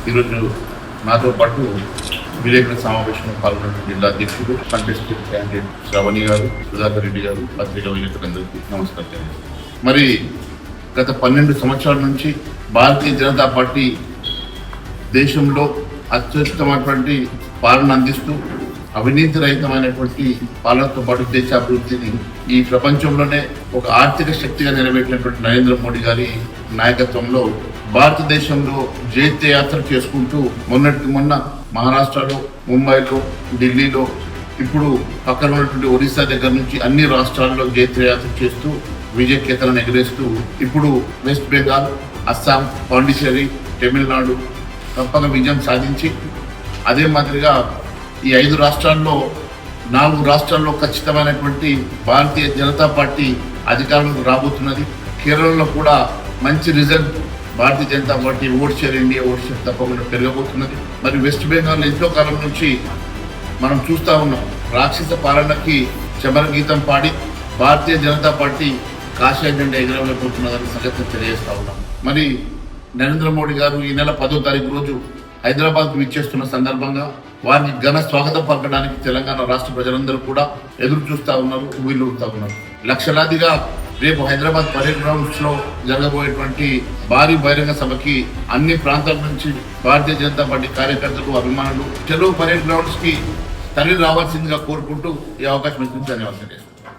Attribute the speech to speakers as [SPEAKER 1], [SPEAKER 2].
[SPEAKER 1] ఈరోజు నాతో పాటు విలేకరుల సమావేశంలో పాల్గొన్న జిల్లా అధ్యక్షుడు కంటెస్టెడ్ క్యాండిడేట్ శ్రవణి గారు, సుధాకర్ రెడ్డి గారు, పత్రికా విలేకరులందరికీ నమస్కారం. మరి గత 12 సంవత్సరాల నుంచి భారతీయ జనతా పార్టీ దేశంలో అత్యుత్తమైనటువంటి పాలన అందిస్తూ అవినీతి రహితమైనటువంటి పాలనతో పాటు దేశాభివృద్ధిని ఈ ప్రపంచంలోనే ఒక ఆర్థిక శక్తిగా నిలబెట్టినటువంటి నరేంద్ర మోడీ గారి నాయకత్వంలో భారతదేశంలో జైత్య యాత్ర చేసుకుంటూ మొన్నటికి మొన్న మహారాష్ట్రలో, ముంబైలో, ఢిల్లీలో, ఇప్పుడు పక్కన ఉన్నటువంటి ఒరిస్సా దగ్గర నుంచి అన్ని రాష్ట్రాల్లో జైత్య యాత్ర చేస్తూ విజయ కేతలను ఎగరేస్తూ ఇప్పుడు వెస్ట్ బెంగాల్, అస్సాం, పాండిచేరి, తమిళనాడు తప్పక విజయం సాధించి అదే మాదిరిగా ఈ 5 రాష్ట్రాల్లో 4 రాష్ట్రాల్లో ఖచ్చితమైనటువంటి భారతీయ జనతా పార్టీ అధికారంలోకి రాబోతున్నది. కేరళలో కూడా మంచి result Bharatiya Janata party vote share, India vote share తప్పకుండా పెరగబోతున్నది. మరి వెస్ట్ బెంగాల్ ఎంతో కాలం నుంచి మనం చూస్తూ ఉన్నాం, రాక్షస పాలనకి చమర గీతం పాడి భారతీయ జనతా పార్టీ కాషాయ జెండా ఎగరలేకపోతున్నదని సంగతి తెలియజేస్తా ఉన్నాం. మరి నరేంద్ర మోడీ గారు ఈ నెల 10వ తారీఖు రోజు హైదరాబాద్కు విచ్చేస్తున్న సందర్భంగా వారిని ఘన స్వాగతం పలకడానికి తెలంగాణ రాష్ట్ర ప్రజలందరూ కూడా ఎదురు చూస్తూ ఉన్నారు, ఊగిలుగుతూ ఉన్నారు. లక్షలాదిగా రేపు హైదరాబాద్ పరేడ్ గ్రౌండ్స్ లో జరగబోయేటువంటి భారీ బహిరంగ సభకి అన్ని ప్రాంతాల నుంచి భారతీయ జనతా పార్టీ కార్యకర్తలు, అభిమానులు చెలో పరేడ్ గ్రౌండ్స్ కి తరలి రావాల్సిందిగా కోరుకుంటూ ఈ అవకాశం ఇచ్చిన ధన్యవాదాలు.